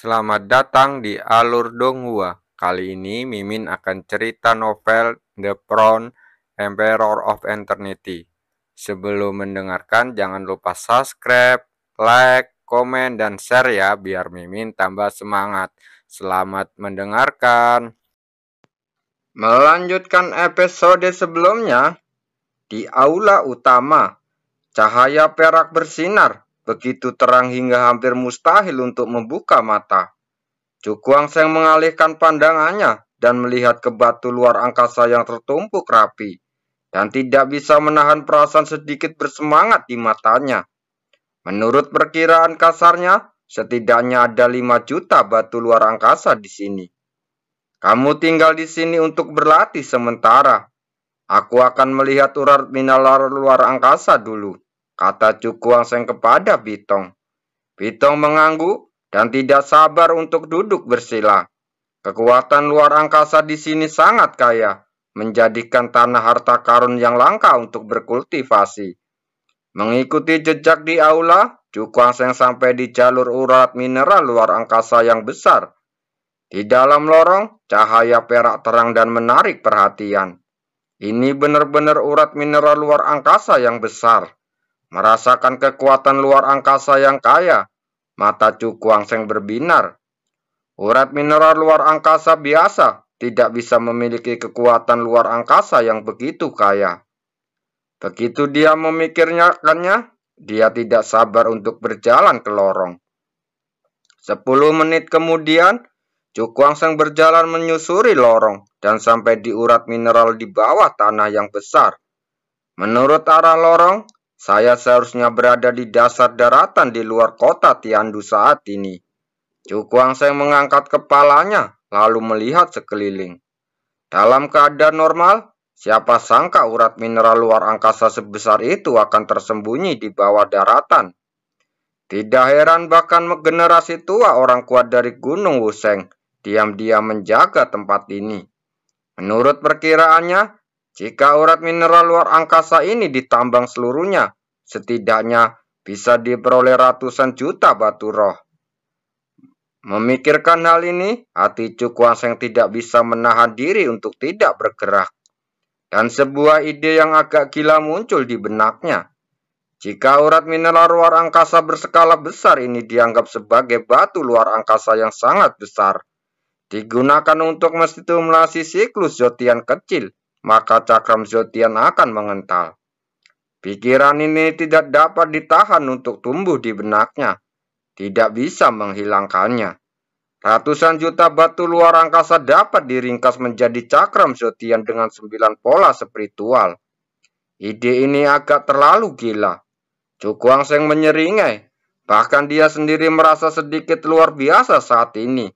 Selamat datang di Alur Donghua. Kali ini Mimin akan cerita novel The Crown, Emperor of Eternity. Sebelum mendengarkan, jangan lupa subscribe, like, komen, dan share ya, biar Mimin tambah semangat. Selamat mendengarkan. Melanjutkan episode sebelumnya, di aula utama, cahaya perak bersinar, begitu terang hingga hampir mustahil untuk membuka mata. Cukuang Seng mengalihkan pandangannya dan melihat ke batu luar angkasa yang tertumpuk rapi, dan tidak bisa menahan perasaan sedikit bersemangat di matanya. Menurut perkiraan kasarnya, setidaknya ada 5 juta batu luar angkasa di sini. Kamu tinggal di sini untuk berlatih sementara. Aku akan melihat urat mineral luar angkasa dulu, kata Cukuang Seng kepada Bitong. Bitong mengangguk dan tidak sabar untuk duduk bersila. Kekuatan luar angkasa di sini sangat kaya, menjadikan tanah harta karun yang langka untuk berkultivasi. Mengikuti jejak di aula, Cukuang Seng sampai di jalur urat mineral luar angkasa yang besar. Di dalam lorong, cahaya perak terang dan menarik perhatian. Ini benar-benar urat mineral luar angkasa yang besar. Merasakan kekuatan luar angkasa yang kaya, mata Cukuang Seng berbinar. Urat mineral luar angkasa biasa tidak bisa memiliki kekuatan luar angkasa yang begitu kaya. Begitu dia memikirkannya, dia tidak sabar untuk berjalan ke lorong. 10 menit kemudian, Cukuang Seng berjalan menyusuri lorong dan sampai di urat mineral di bawah tanah yang besar. Menurut arah lorong, saya seharusnya berada di dasar daratan di luar kota Tiandu saat ini. Cukuang Seng mengangkat kepalanya, lalu melihat sekeliling. Dalam keadaan normal, siapa sangka urat mineral luar angkasa sebesar itu akan tersembunyi di bawah daratan. Tidak heran bahkan generasi tua orang kuat dari Gunung Wuseng diam-diam menjaga tempat ini. Menurut perkiraannya, jika urat mineral luar angkasa ini ditambang seluruhnya, setidaknya bisa diperoleh ratusan juta batu roh. Memikirkan hal ini, hati Cukuang Seng tidak bisa menahan diri untuk tidak bergerak. Dan sebuah ide yang agak gila muncul di benaknya. Jika urat mineral luar angkasa berskala besar ini dianggap sebagai batu luar angkasa yang sangat besar, digunakan untuk menstimulasi siklus Zotian kecil, maka cakram Zotian akan mengental. Pikiran ini tidak dapat ditahan untuk tumbuh di benaknya, tidak bisa menghilangkannya. Ratusan juta batu luar angkasa dapat diringkas menjadi cakram Zotian dengan 9 pola spiritual. Ide ini agak terlalu gila. Cukuang Seng menyeringai, bahkan dia sendiri merasa sedikit luar biasa saat ini.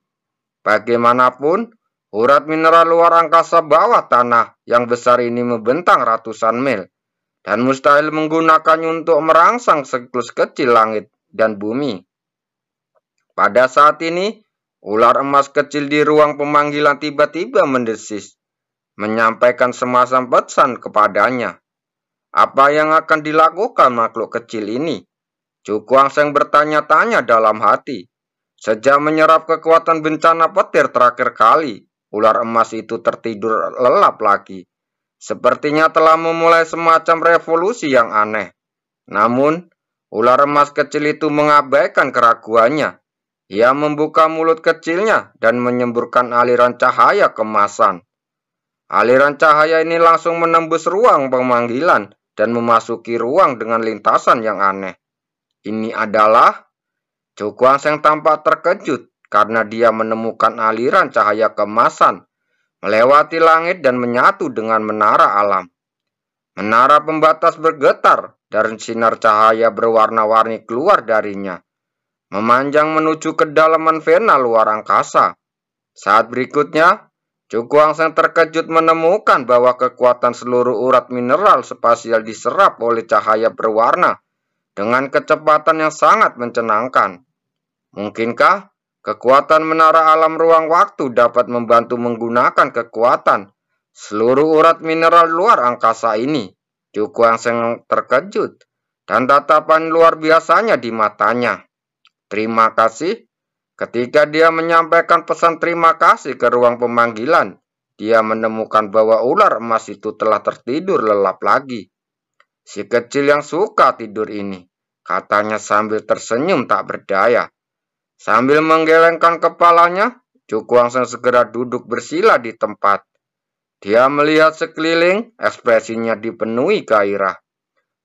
Bagaimanapun, urat mineral luar angkasa bawah tanah yang besar ini membentang ratusan mil, dan mustahil menggunakannya untuk merangsang siklus kecil langit dan bumi. Pada saat ini, ular emas kecil di ruang pemanggilan tiba-tiba mendesis, menyampaikan semacam pesan kepadanya. Apa yang akan dilakukan makhluk kecil ini? Cukuang Seng bertanya-tanya dalam hati. Sejak menyerap kekuatan bencana petir terakhir kali, ular emas itu tertidur lelap lagi. Sepertinya telah memulai semacam revolusi yang aneh. Namun, ular emas kecil itu mengabaikan keraguannya. Ia membuka mulut kecilnya dan menyemburkan aliran cahaya kemasan. Aliran cahaya ini langsung menembus ruang pemanggilan dan memasuki ruang dengan lintasan yang aneh. Ini adalah... Cukuang Seng tampak terkejut karena dia menemukan aliran cahaya kemasan melewati langit dan menyatu dengan menara alam. Menara pembatas bergetar dan sinar cahaya berwarna-warni keluar darinya, memanjang menuju kedalaman vena luar angkasa. Saat berikutnya, Cukuang Seng terkejut menemukan bahwa kekuatan seluruh urat mineral spasial diserap oleh cahaya berwarna dengan kecepatan yang sangat mencenangkan. Mungkinkah kekuatan menara alam ruang waktu dapat membantu menggunakan kekuatan seluruh urat mineral luar angkasa ini? Cukuang Seng terkejut dan tatapan luar biasanya di matanya. Terima kasih. Ketika dia menyampaikan pesan terima kasih ke ruang pemanggilan, dia menemukan bahwa ular emas itu telah tertidur lelap lagi. Si kecil yang suka tidur ini, katanya sambil tersenyum tak berdaya. Sambil menggelengkan kepalanya, Cukuangseng segera duduk bersila di tempat. Dia melihat sekeliling, ekspresinya dipenuhi gairah.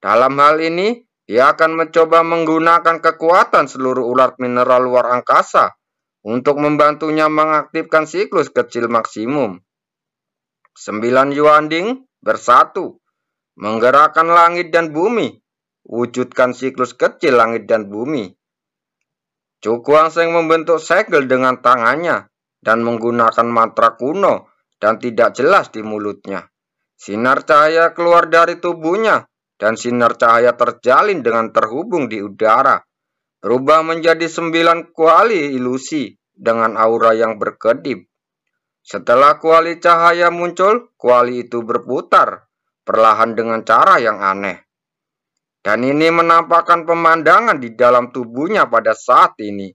Dalam hal ini, dia akan mencoba menggunakan kekuatan seluruh ulat mineral luar angkasa untuk membantunya mengaktifkan siklus kecil maksimum. 9 Yuanding bersatu, menggerakkan langit dan bumi, wujudkan siklus kecil langit dan bumi. Cukuangseng membentuk segel dengan tangannya dan menggunakan mantra kuno dan tidak jelas di mulutnya. Sinar cahaya keluar dari tubuhnya dan sinar cahaya terjalin dengan terhubung di udara, berubah menjadi 9 kuali ilusi dengan aura yang berkedip. Setelah kuali cahaya muncul, kuali itu berputar perlahan dengan cara yang aneh. Dan ini menampakkan pemandangan di dalam tubuhnya pada saat ini.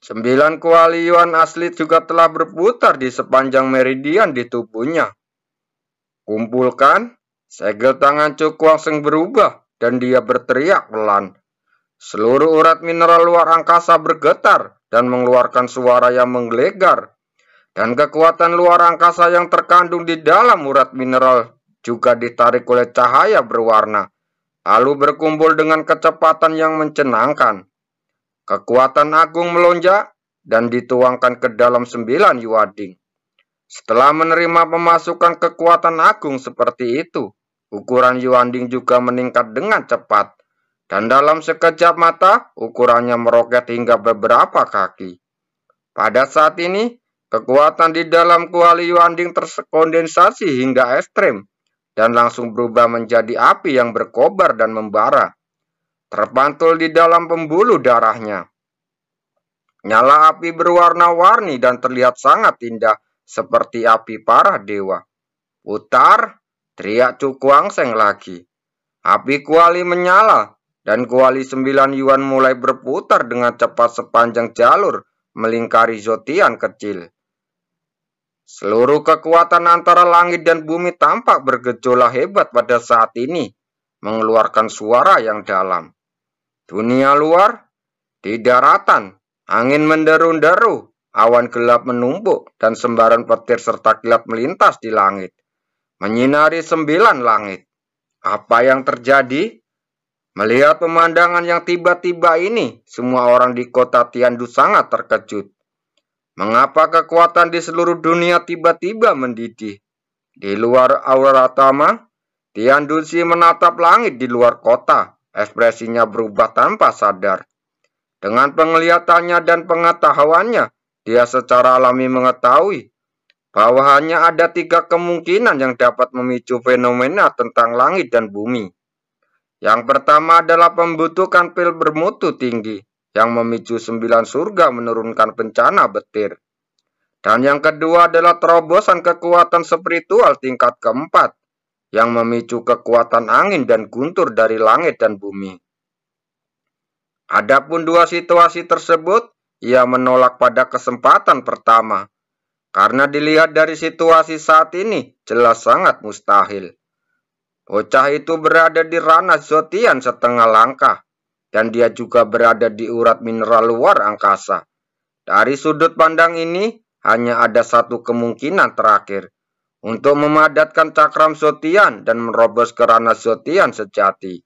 9 kuali yuan asli juga telah berputar di sepanjang meridian di tubuhnya. Kumpulkan, segel tangan Cukuangseng berubah dan dia berteriak pelan. Seluruh urat mineral luar angkasa bergetar dan mengeluarkan suara yang menggelegar. Dan kekuatan luar angkasa yang terkandung di dalam urat mineral juga ditarik oleh cahaya berwarna, lalu berkumpul dengan kecepatan yang mencenangkan. Kekuatan agung melonjak dan dituangkan ke dalam 9 Yuanding. Setelah menerima pemasukan kekuatan agung seperti itu, ukuran Yuanding juga meningkat dengan cepat, dan dalam sekejap mata, ukurannya meroket hingga beberapa kaki. Pada saat ini, kekuatan di dalam kuali Yuanding terkondensasi hingga ekstrem, dan langsung berubah menjadi api yang berkobar dan membara, terpantul di dalam pembuluh darahnya. Nyala api berwarna-warni dan terlihat sangat indah seperti api para dewa. Putar, teriak Cukuangseng lagi. Api kuali menyala, dan kuali 9 yuan mulai berputar dengan cepat sepanjang jalur melingkari Zotian kecil. Seluruh kekuatan antara langit dan bumi tampak bergejolak hebat pada saat ini, mengeluarkan suara yang dalam. Dunia luar, di daratan, angin menderu-deru, awan gelap menumpuk, dan sembaran petir serta kilat melintas di langit, menyinari 9 langit. Apa yang terjadi? Melihat pemandangan yang tiba-tiba ini, semua orang di kota Tiandu sangat terkejut. Mengapa kekuatan di seluruh dunia tiba-tiba mendidih? Di luar aura Tama, Tianduzi menatap langit di luar kota. Ekspresinya berubah tanpa sadar. Dengan penglihatannya dan pengetahuannya, dia secara alami mengetahui bahwa hanya ada 3 kemungkinan yang dapat memicu fenomena tentang langit dan bumi. Yang pertama adalah pembentukan pil bermutu tinggi yang memicu 9 surga menurunkan bencana petir. Dan yang kedua adalah terobosan kekuatan spiritual tingkat keempat yang memicu kekuatan angin dan guntur dari langit dan bumi. Adapun dua situasi tersebut, ia menolak pada kesempatan pertama, karena dilihat dari situasi saat ini jelas sangat mustahil. Bocah itu berada di ranah Zotian setengah langkah, dan dia juga berada di urat mineral luar angkasa. Dari sudut pandang ini, hanya ada satu kemungkinan terakhir, untuk memadatkan cakram Zotian dan menerobos ke ranah Zotian sejati.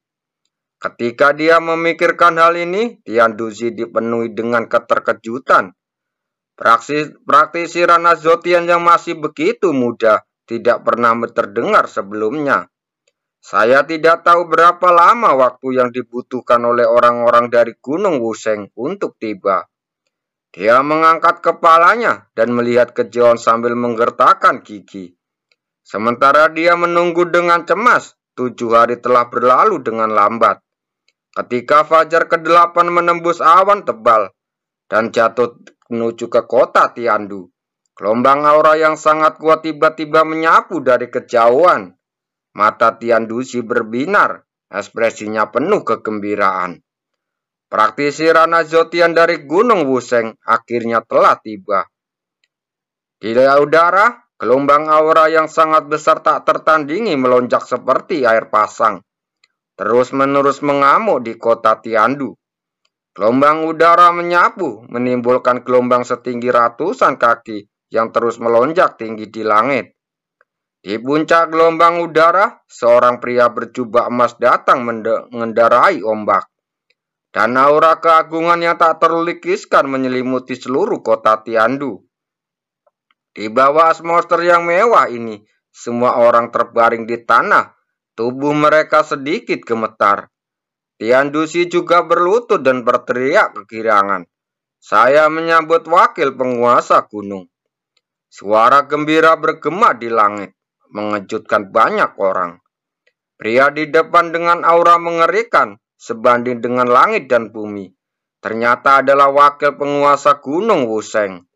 Ketika dia memikirkan hal ini, Tianduzi dipenuhi dengan keterkejutan. Praktisi ranah Zotian yang masih begitu muda, tidak pernah terdengar sebelumnya. Saya tidak tahu berapa lama waktu yang dibutuhkan oleh orang-orang dari Gunung Wuseng untuk tiba. Dia mengangkat kepalanya dan melihat kejauhan sambil menggertakkan gigi. Sementara dia menunggu dengan cemas, 7 hari telah berlalu dengan lambat. Ketika fajar ke-8 menembus awan tebal dan jatuh menuju ke kota Tiandu, gelombang aura yang sangat kuat tiba-tiba menyapu dari kejauhan. Mata Tianduzi berbinar, ekspresinya penuh kegembiraan. praktisi Rana Zotian dari Gunung Wuseng akhirnya telah tiba. Di udara, gelombang aura yang sangat besar tak tertandingi melonjak seperti air pasang, terus-menerus mengamuk di kota Tiandu. Gelombang udara menyapu, menimbulkan gelombang setinggi ratusan kaki yang terus melonjak tinggi di langit. Di puncak gelombang udara, seorang pria berjubah emas datang mengendarai ombak. Dan aura keagungan yang tak terlukiskan menyelimuti seluruh kota Tiandu. Di bawah atmosfer yang mewah ini, semua orang terbaring di tanah, tubuh mereka sedikit gemetar. Tiandusi juga berlutut dan berteriak kegirangan. Saya menyambut wakil penguasa gunung. Suara gembira bergema di langit, mengejutkan banyak orang. Pria di depan dengan aura mengerikan, sebanding dengan langit dan bumi, ternyata adalah wakil penguasa gunung Wuseng.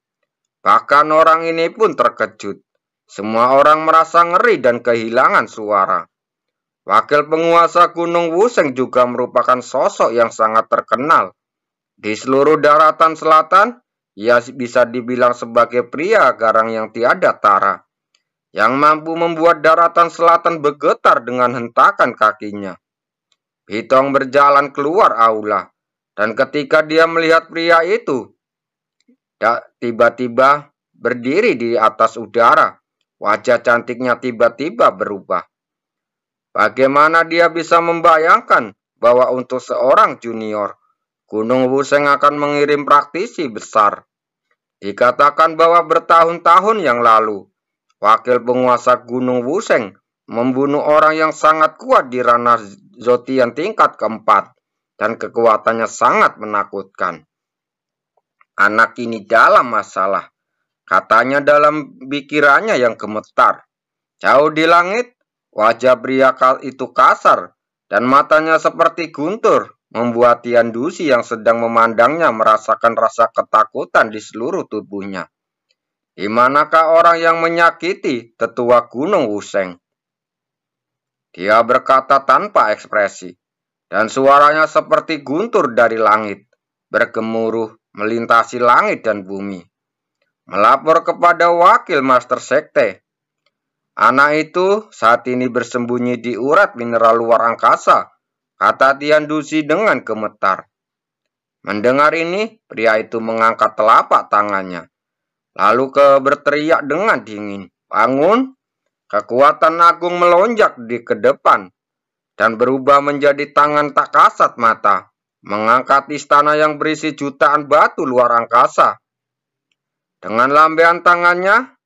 Bahkan orang ini pun terkejut. Semua orang merasa ngeri dan kehilangan suara. Wakil penguasa Gunung Wuseng juga merupakan sosok yang sangat terkenal. Di seluruh daratan selatan, ia bisa dibilang sebagai pria garang yang tiada tara, yang mampu membuat daratan selatan bergetar dengan hentakan kakinya. Bitong berjalan keluar aula, dan ketika dia melihat pria itu, tiba-tiba berdiri di atas udara, wajah cantiknya tiba-tiba berubah. Bagaimana dia bisa membayangkan bahwa untuk seorang junior, Gunung Wuseng akan mengirim praktisi besar? Dikatakan bahwa bertahun-tahun yang lalu, wakil penguasa Gunung Wuseng membunuh orang yang sangat kuat di Rana Zotian tingkat keempat, dan kekuatannya sangat menakutkan. Anak ini dalam masalah, katanya dalam pikirannya yang gemetar. Jauh di langit, wajah pria itu kasar, dan matanya seperti guntur, membuat Tiandusi yang sedang memandangnya merasakan rasa ketakutan di seluruh tubuhnya. Di manakah orang yang menyakiti tetua Gunung Wuseng? Dia berkata tanpa ekspresi, dan suaranya seperti guntur dari langit, bergemuruh melintasi langit dan bumi. Melapor kepada wakil Master Sekte. Anak itu saat ini bersembunyi di urat mineral luar angkasa, kata Tiandusi dengan gemetar. Mendengar ini, pria itu mengangkat telapak tangannya, lalu berteriak dengan dingin, bangun! Kekuatan agung melonjak ke depan, dan berubah menjadi tangan tak kasat mata, mengangkat istana yang berisi jutaan batu luar angkasa. Dengan lambaian tangannya,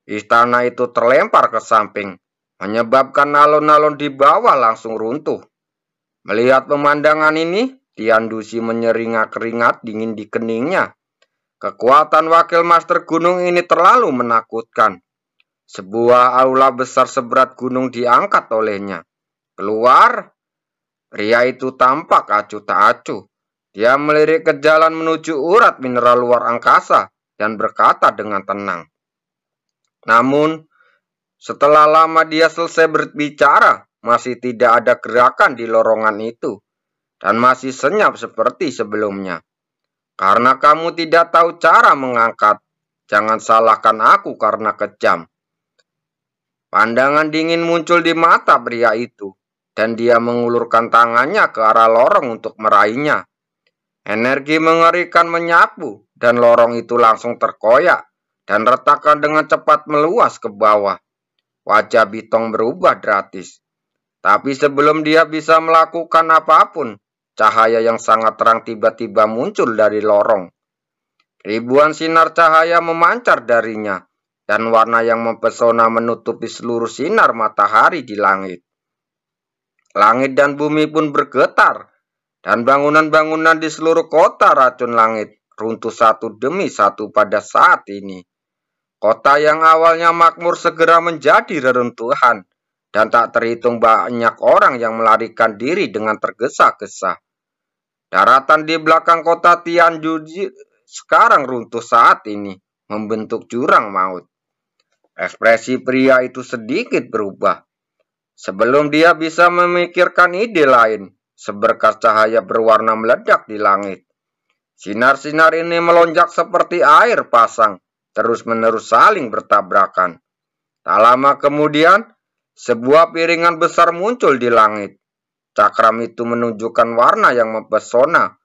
istana itu terlempar ke samping, menyebabkan alun-alun di bawah langsung runtuh. Melihat pemandangan ini, Tiandusi menyeringa keringat dingin di keningnya. Kekuatan wakil master gunung ini terlalu menakutkan. Sebuah aula besar seberat gunung diangkat olehnya. Keluar, pria itu tampak acuh tak acuh. Dia melirik ke jalan menuju urat mineral luar angkasa dan berkata dengan tenang. Namun, setelah lama dia selesai berbicara, masih tidak ada gerakan di lorongan itu, dan masih senyap seperti sebelumnya. Karena kamu tidak tahu cara mengangkat, jangan salahkan aku karena kejam. Pandangan dingin muncul di mata pria itu, dan dia mengulurkan tangannya ke arah lorong untuk meraihnya. Energi mengerikan menyapu, dan lorong itu langsung terkoyak, dan retakan dengan cepat meluas ke bawah. Wajah Bitong berubah drastis. Tapi sebelum dia bisa melakukan apapun, cahaya yang sangat terang tiba-tiba muncul dari lorong. Ribuan sinar cahaya memancar darinya, dan warna yang mempesona menutupi seluruh sinar matahari di langit. Langit dan bumi pun bergetar, dan bangunan-bangunan di seluruh kota racun langit runtuh satu demi satu pada saat ini. Kota yang awalnya makmur segera menjadi reruntuhan, dan tak terhitung banyak orang yang melarikan diri dengan tergesa-gesa. Daratan di belakang kota Tiandu sekarang runtuh saat ini, membentuk jurang maut. Ekspresi pria itu sedikit berubah. Sebelum dia bisa memikirkan ide lain, seberkas cahaya berwarna meledak di langit. Sinar-sinar ini melonjak seperti air pasang, terus-menerus saling bertabrakan. Tak lama kemudian, sebuah piringan besar muncul di langit. Cakram itu menunjukkan warna yang mempesona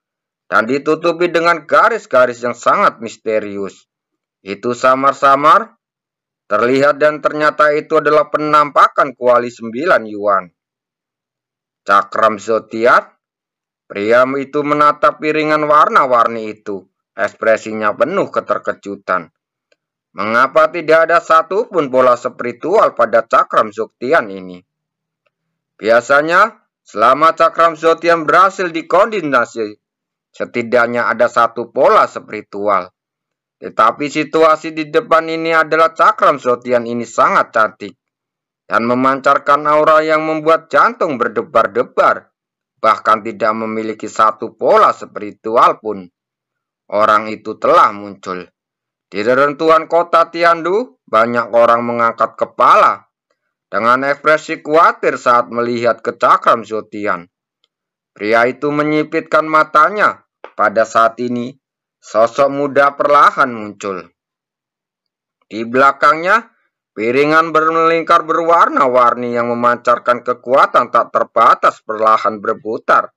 dan ditutupi dengan garis-garis yang sangat misterius. Itu samar-samar terlihat dan ternyata itu adalah penampakan kuali 9 Yuan. Cakram zodiak. Pria itu menatap piringan warna-warni itu. Ekspresinya penuh keterkejutan. Mengapa tidak ada satupun pola spiritual pada cakram zodiak ini? Biasanya, selama cakram zodiak berhasil dikoordinasi, setidaknya ada satu pola spiritual. Tetapi situasi di depan ini adalah cakram zodiak ini sangat cantik dan memancarkan aura yang membuat jantung berdebar-debar, bahkan tidak memiliki satu pola spiritual pun. Orang itu telah muncul. Di reruntuhan kota Tiandu, banyak orang mengangkat kepala dengan ekspresi khawatir saat melihat ke cakram zodiak. Pria itu menyipitkan matanya. Pada saat ini, sosok muda perlahan muncul. Di belakangnya, piringan bermelingkar berwarna-warni yang memancarkan kekuatan tak terbatas perlahan berputar,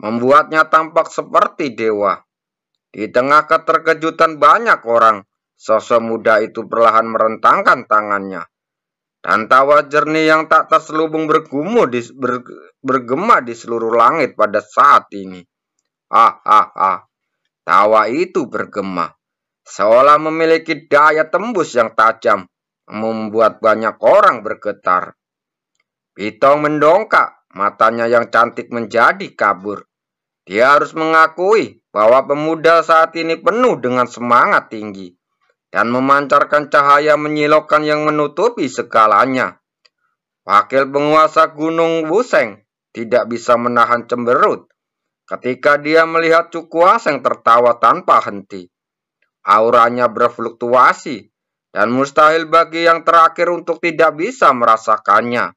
membuatnya tampak seperti dewa. Di tengah keterkejutan banyak orang, sosok muda itu perlahan merentangkan tangannya, dan tawa jernih yang tak terselubung bergema di seluruh langit pada saat ini. Tawa itu bergema, seolah memiliki daya tembus yang tajam, membuat banyak orang bergetar. Pitong mendongak, matanya yang cantik menjadi kabur. Dia harus mengakui bahwa pemuda saat ini penuh dengan semangat tinggi dan memancarkan cahaya menyilaukan yang menutupi segalanya. Wakil penguasa Gunung Wuseng tidak bisa menahan cemberut ketika dia melihat Cukuaseng tertawa tanpa henti. Auranya berfluktuasi dan mustahil bagi yang terakhir untuk tidak bisa merasakannya.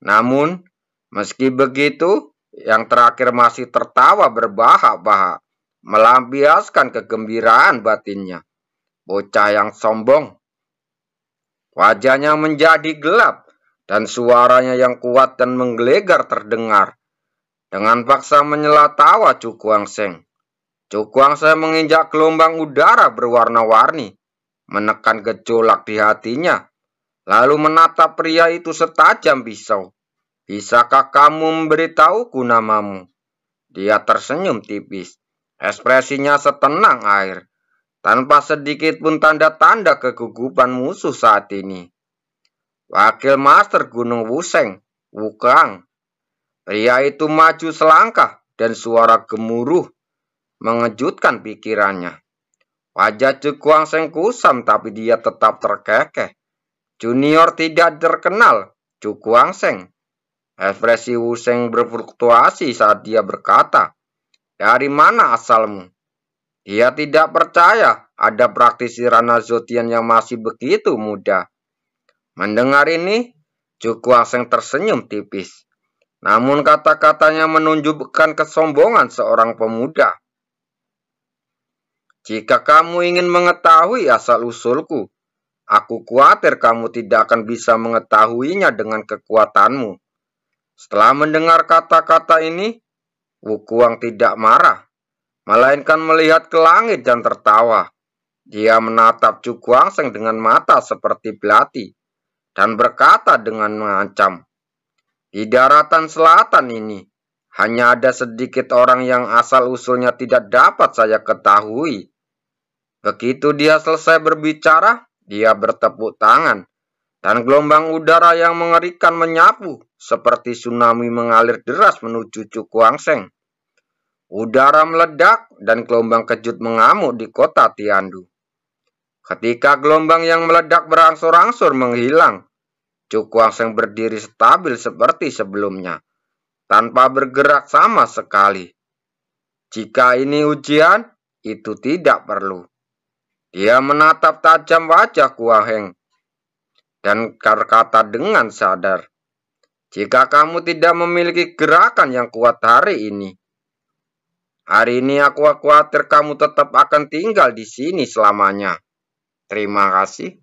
Namun, meski begitu, yang terakhir masih tertawa berbahak-bahak, melampiaskan kegembiraan batinnya. Bocah yang sombong. Wajahnya menjadi gelap dan suaranya yang kuat dan menggelegar terdengar. Dengan paksa menyela tawa Cukuaseng. Cukuaseng menginjak gelombang udara berwarna-warni, menekan gejolak di hatinya, lalu menatap pria itu setajam pisau. Bisakah kamu memberitahuku namamu? Dia tersenyum tipis, ekspresinya setenang air, tanpa sedikit pun tanda-tanda kegugupan musuh saat ini. Wakil Master Gunung Wuseng, Wukang. Pria itu maju selangkah dan suara gemuruh mengejutkan pikirannya. Wajah Cukuaseng kusam tapi dia tetap terkekeh. Junior tidak terkenal, Cukuaseng. Ekspresi Wuseng berfluktuasi saat dia berkata, "Dari mana asalmu?" Dia tidak percaya ada praktisi Rana Zotian yang masih begitu muda. Mendengar ini, Cukuaseng tersenyum tipis. Namun kata-katanya menunjukkan kesombongan seorang pemuda. Jika kamu ingin mengetahui asal-usulku, aku khawatir kamu tidak akan bisa mengetahuinya dengan kekuatanmu. Setelah mendengar kata-kata ini, Wukuang tidak marah, melainkan melihat ke langit dan tertawa. Dia menatap Cukuaseng dengan mata seperti belati dan berkata dengan mengancam, "Di daratan selatan ini, hanya ada sedikit orang yang asal-usulnya tidak dapat saya ketahui." Begitu dia selesai berbicara, dia bertepuk tangan, dan gelombang udara yang mengerikan menyapu, seperti tsunami mengalir deras menuju Cukuaseng. Udara meledak, dan gelombang kejut mengamuk di kota Tiandu. Ketika gelombang yang meledak berangsur-angsur menghilang, Cukuaseng berdiri stabil seperti sebelumnya, tanpa bergerak sama sekali. Jika ini ujian, itu tidak perlu. Dia menatap tajam wajah Kuaheng dan berkata dengan sadar, jika kamu tidak memiliki gerakan yang kuat hari ini. Hari ini aku khawatir kamu tetap akan tinggal di sini selamanya. Terima kasih.